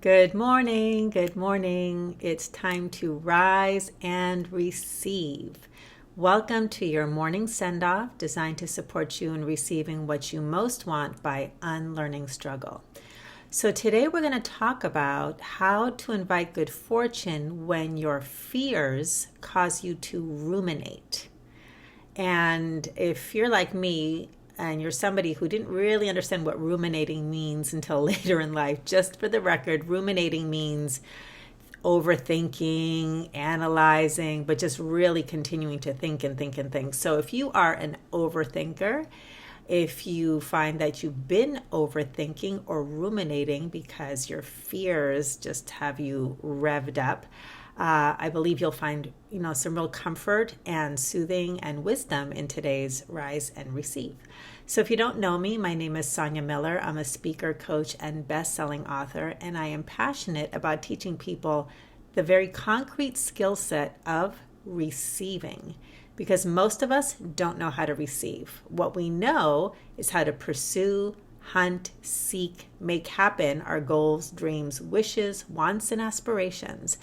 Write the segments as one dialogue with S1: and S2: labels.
S1: Good morning. Good morning. It's time to rise and receive. Welcome to your morning send off designed to support you in receiving what you most want by unlearning struggle. So, today we're going to talk about how to invite good fortune when your fears cause you to ruminate. And if you're like me, and you're somebody who didn't really understand what ruminating means until later in life, just for the record, ruminating means overthinking, analyzing, but just really continuing to think and think and think. So if you are an overthinker, if you find that you've been overthinking or ruminating because your fears just have you revved up, I believe you'll find, some real comfort and soothing and wisdom in today's Rise and Receive. So if you don't know me, my name is Sonia Miller. I'm a speaker, coach, and best-selling author, and I am passionate about teaching people the very concrete skill set of receiving, because most of us don't know how to receive. What we know is how to pursue, hunt, seek, make happen our goals, dreams, wishes, wants, and aspirations.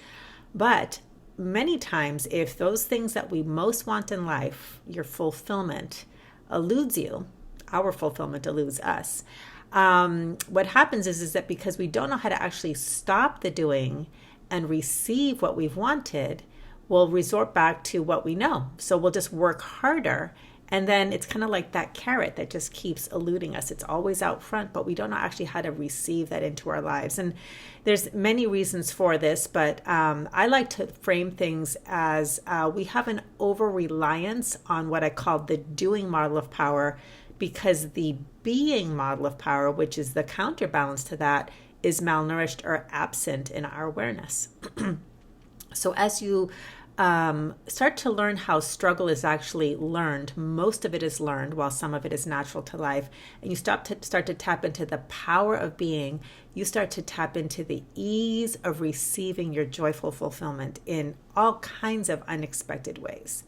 S1: But many times, if those things that we most want in life, your fulfillment, eludes you, our fulfillment eludes us. What happens is that because we don't know how to actually stop the doing and receive what we've wanted, we'll resort back to what we know. So we'll just work harder. And then it's kind of like that carrot that just keeps eluding us. It's always out front, but we don't know actually how to receive that into our lives. And there's many reasons for this, but I like to frame things as we have an over-reliance on what I call the doing model of power, because the being model of power, which is the counterbalance to that, is malnourished or absent in our awareness. So as you start to learn how struggle is actually learned, most of it is learned while some of it is natural to life, and you start to tap into the power of being, you start to tap into the ease of receiving your joyful fulfillment in all kinds of unexpected ways.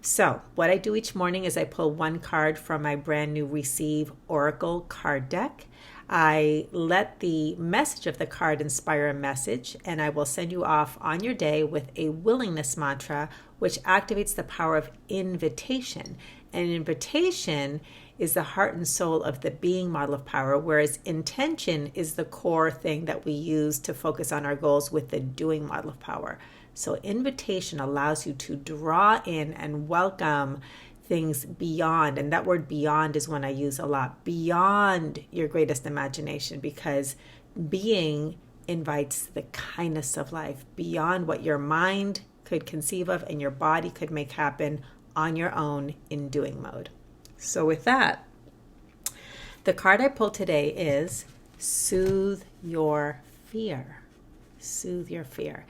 S1: So what I do each morning is I pull one card from my brand new Receive Oracle card deck. I let the message of the card inspire a message, and I will send you off on your day with a willingness mantra, which activates the power of invitation. And invitation is the heart and soul of the being model of power, whereas intention is the core thing that we use to focus on our goals with the doing model of power. So invitation allows you to draw in and welcome things beyond, and that word beyond is one I use a lot, beyond your greatest imagination, because being invites the kindness of life beyond what your mind could conceive of and your body could make happen on your own in doing mode. So with that, the card I pulled today is Soothe Your Fear. Soothe your fear.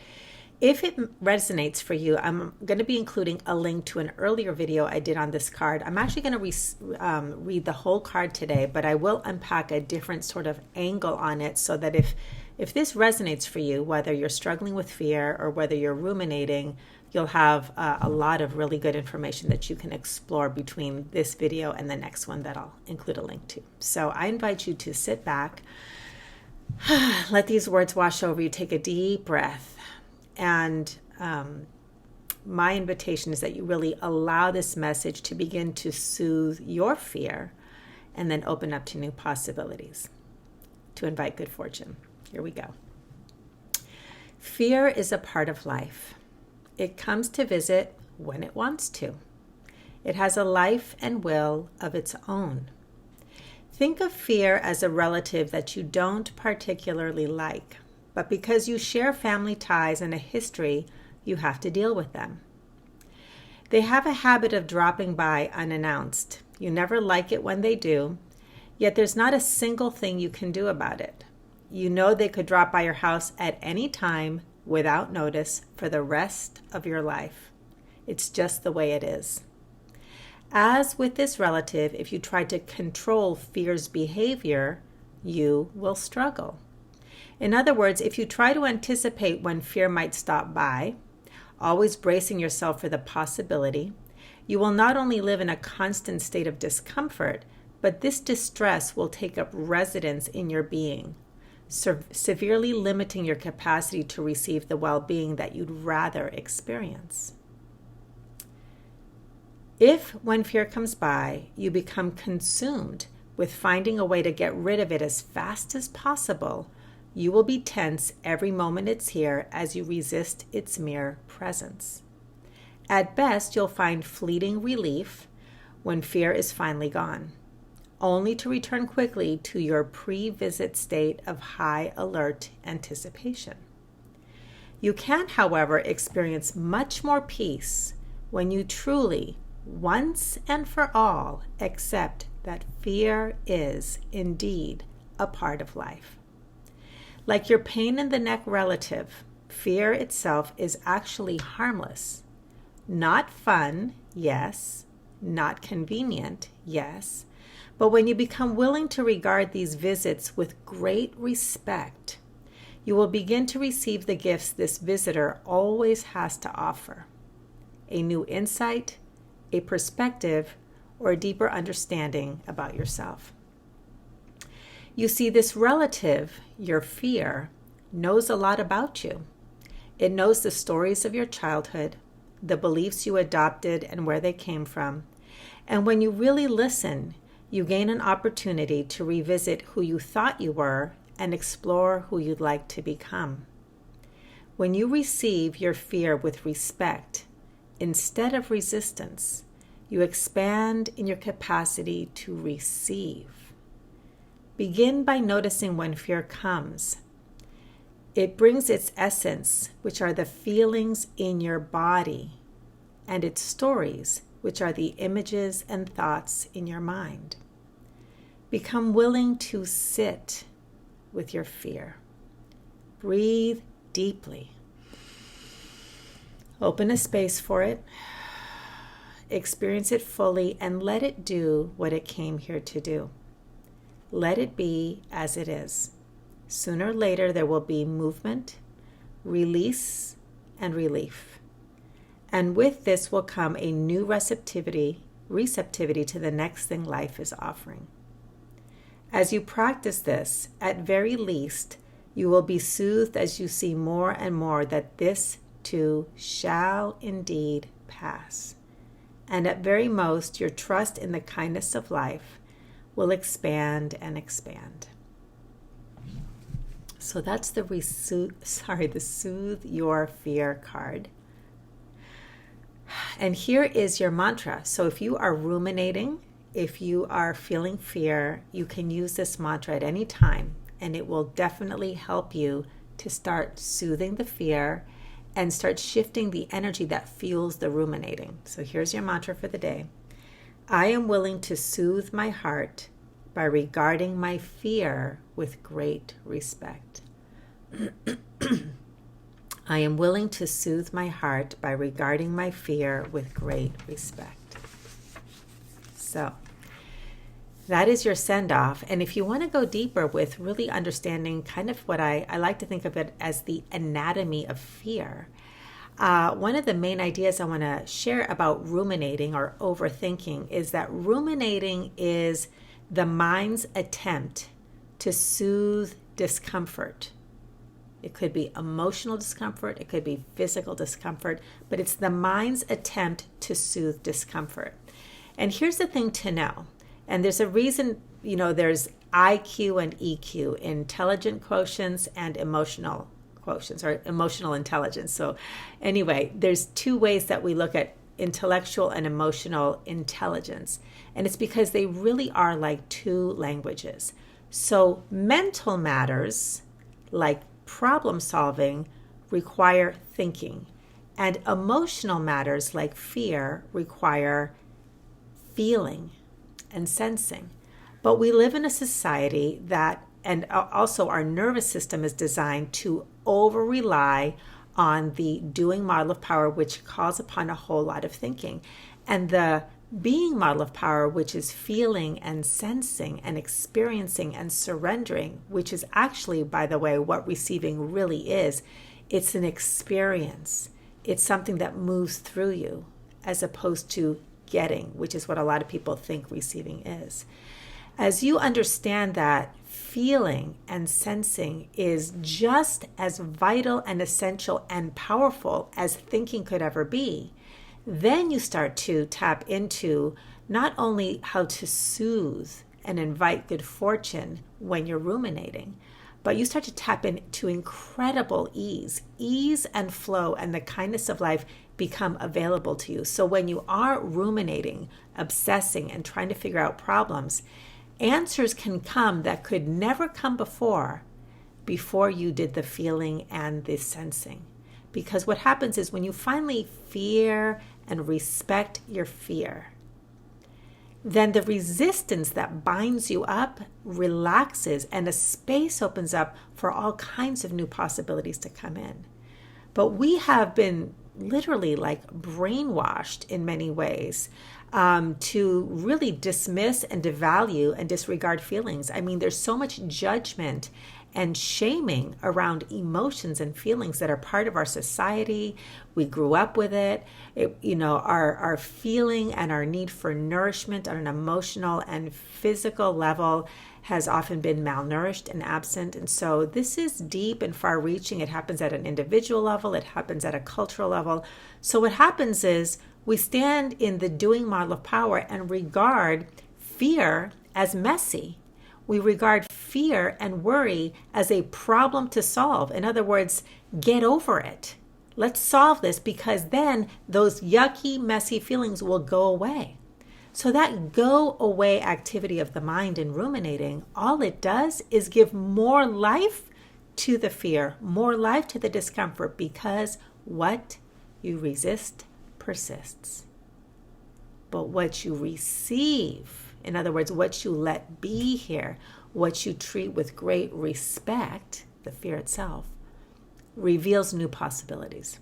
S1: If it resonates for you, I'm going to be including a link to an earlier video I did on this card. I'm actually going to read the whole card today, but I will unpack a different sort of angle on it so that if this resonates for you, whether you're struggling with fear or whether you're ruminating, you'll have a lot of really good information that you can explore between this video and the next one that I'll include a link to. So I invite you to sit back, let these words wash over you, take a deep breath. And my invitation is that you really allow this message to begin to soothe your fear and then open up to new possibilities to invite good fortune. Here we go. Fear is a part of life. It comes to visit when it wants to. It has a life and will of its own. Think of fear as a relative that you don't particularly like, but because you share family ties and a history, you have to deal with them. They have a habit of dropping by unannounced. You never like it when they do, yet there's not a single thing you can do about it. You know they could drop by your house at any time without notice for the rest of your life. It's just the way it is. As with this relative, if you try to control fear's behavior, you will struggle. In other words, if you try to anticipate when fear might stop by, always bracing yourself for the possibility, you will not only live in a constant state of discomfort, but this distress will take up residence in your being. severely limiting your capacity to receive the well-being that you'd rather experience. If, when fear comes by, you become consumed with finding a way to get rid of it as fast as possible, you will be tense every moment it's here as you resist its mere presence. At best, you'll find fleeting relief when fear is finally gone, only to return quickly to your pre-visit state of high alert anticipation. You can, however, experience much more peace when you truly, once and for all, accept that fear is indeed a part of life. Like your pain in the neck relative, fear itself is actually harmless. Not fun, yes. Not convenient, yes. But when you become willing to regard these visits with great respect, you will begin to receive the gifts this visitor always has to offer: a new insight, a perspective, or a deeper understanding about yourself. You see, this relative, your fear, knows a lot about you. It knows the stories of your childhood, the beliefs you adopted and where they came from. And when you really listen, you gain an opportunity to revisit who you thought you were and explore who you'd like to become. When you receive your fear with respect, instead of resistance, you expand in your capacity to receive. Begin by noticing when fear comes. It brings its essence, which are the feelings in your body, and its stories, which are the images and thoughts in your mind. Become willing to sit with your fear. Breathe deeply. Open a space for it. Experience it fully and let it do what it came here to do. Let it be as it is. Sooner or later, there will be movement, release, and relief. And with this will come a new receptivity to the next thing life is offering. As you practice this, at very least, you will be soothed as you see more and more that this too shall indeed pass. And at very most, your trust in the kindness of life will expand and expand. So that's the Soothe Your Fear card. And here is your mantra. So if you are ruminating, if you are feeling fear, you can use this mantra at any time, and it will definitely help you to start soothing the fear and start shifting the energy that fuels the ruminating. So here's your mantra for the day. I am willing to soothe my heart by regarding my fear with great respect. I am willing to soothe my heart by regarding my fear with great respect. So that is your send-off. And if you want to go deeper with really understanding kind of what I like to think of it as the anatomy of fear, one of the main ideas I want to share about ruminating or overthinking is that ruminating is the mind's attempt to soothe discomfort. It could be emotional discomfort, it could be physical discomfort, but it's the mind's attempt to soothe discomfort. And here's the thing to know, and there's a reason, there's IQ and EQ, intelligent quotients and emotional quotients, or emotional intelligence. So anyway, there's two ways that we look at intellectual and emotional intelligence, and it's because they really are like two languages. So mental matters, like problem solving, require thinking, and emotional matters like fear require feeling and sensing. But we live in a society that, and also our nervous system is designed to over-rely on the doing model of power, which calls upon a whole lot of thinking. And the being model of power, which is feeling and sensing and experiencing and surrendering, which is actually, by the way, what receiving really is. It's an experience. It's something that moves through you as opposed to getting, which is what a lot of people think receiving is. As you understand that feeling and sensing is just as vital and essential and powerful as thinking could ever be, then you start to tap into not only how to soothe and invite good fortune when you're ruminating, but you start to tap into incredible ease. Ease and flow and the kindness of life become available to you. So when you are ruminating, obsessing, and trying to figure out problems, answers can come that could never come before you did the feeling and the sensing. Because what happens is when you finally fear and respect your fear, then the resistance that binds you up relaxes and a space opens up for all kinds of new possibilities to come in. But we have been literally like brainwashed in many ways to really dismiss and devalue and disregard feelings. I mean, there's so much judgment and shaming around emotions and feelings that are part of our society. We grew up with it. Our feeling and our need for nourishment on an emotional and physical level has often been malnourished and absent. And so this is deep and far reaching. It happens at an individual level. It happens at a cultural level. So what happens is we stand in the doing model of power and regard fear as messy. We regard fear and worry as a problem to solve. In other words, get over it. Let's solve this because then those yucky, messy feelings will go away. So that go away activity of the mind in ruminating, all it does is give more life to the fear, more life to the discomfort, because what you resist persists. But what you receive, in other words, what you let be here, what you treat with great respect, the fear itself, reveals new possibilities.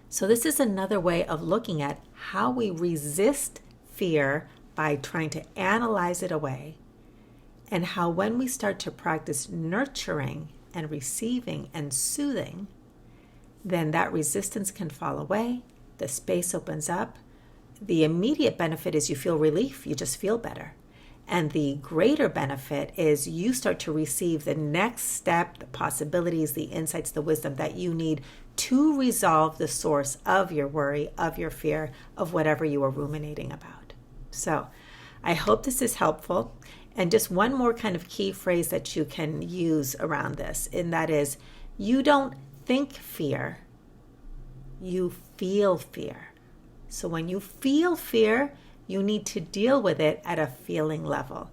S1: So this is another way of looking at how we resist fear by trying to analyze it away, and how when we start to practice nurturing and receiving and soothing, then that resistance can fall away, the space opens up. The immediate benefit is you feel relief, you just feel better. And the greater benefit is you start to receive the next step, the possibilities, the insights, the wisdom that you need to resolve the source of your worry, of your fear, of whatever you are ruminating about. So I hope this is helpful. And just one more kind of key phrase that you can use around this, and that is, you don't think fear, you feel fear. So when you feel fear, you need to deal with it at a feeling level.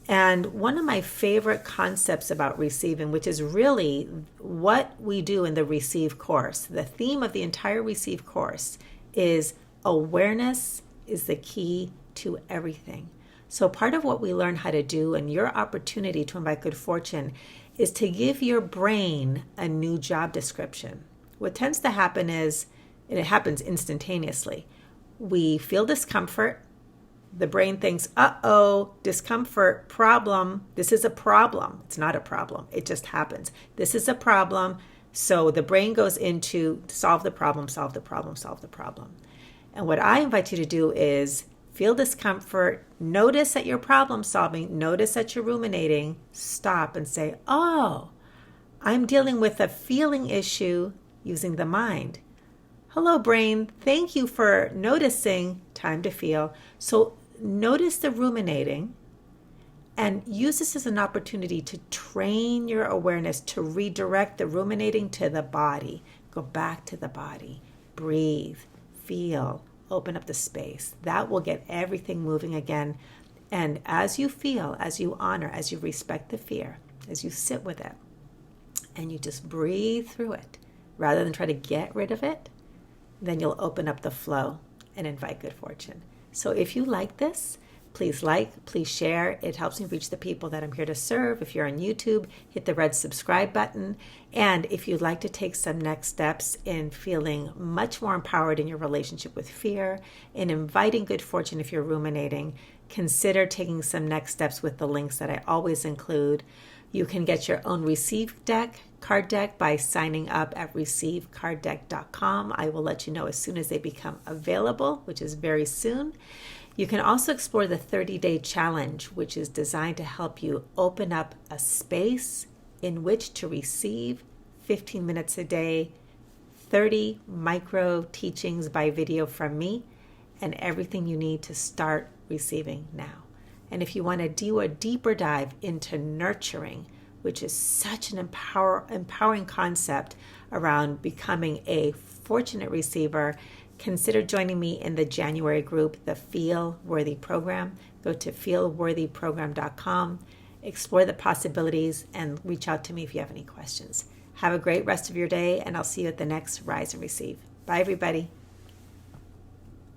S1: And one of my favorite concepts about receiving, which is really what we do in the Receive course, the theme of the entire Receive course is awareness is the key to everything. So part of what we learn how to do, and your opportunity to invite good fortune, is to give your brain a new job description. What tends to happen is, and it happens instantaneously, we feel discomfort. The brain thinks, uh-oh, discomfort, problem. This is a problem. It's not a problem. It just happens. This is a problem. So the brain goes into solve the problem, solve the problem, solve the problem. And what I invite you to do is feel discomfort, notice that you're problem solving, notice that you're ruminating, stop and say, oh, I'm dealing with a feeling issue using the mind. Hello, brain. Thank you for noticing. Time to feel. So notice the ruminating and use this as an opportunity to train your awareness to redirect the ruminating to the body. Go back to the body. Breathe. Feel. Open up the space. That will get everything moving again. And as you feel, as you honor, as you respect the fear, as you sit with it, and you just breathe through it, rather than try to get rid of it, then you'll open up the flow and invite good fortune. So if you like this, please like, please share. It helps me reach the people that I'm here to serve. If you're on YouTube, hit the red subscribe button. And if you'd like to take some next steps in feeling much more empowered in your relationship with fear, in inviting good fortune if you're ruminating, consider taking some next steps with the links that I always include. You can get your own Receive deck, card deck, by signing up at receivecarddeck.com. I will let you know as soon as they become available, which is very soon. You can also explore the 30-day challenge, which is designed to help you open up a space in which to receive 15 minutes a day, 30 micro teachings by video from me, and everything you need to start receiving now. And if you want to do a deeper dive into nurturing, which is such an empowering concept around becoming a fortunate receiver, consider joining me in the January group, the Feel Worthy Program. Go to feelworthyprogram.com, explore the possibilities, and reach out to me if you have any questions. Have a great rest of your day, and I'll see you at the next Rise and Receive. Bye, everybody.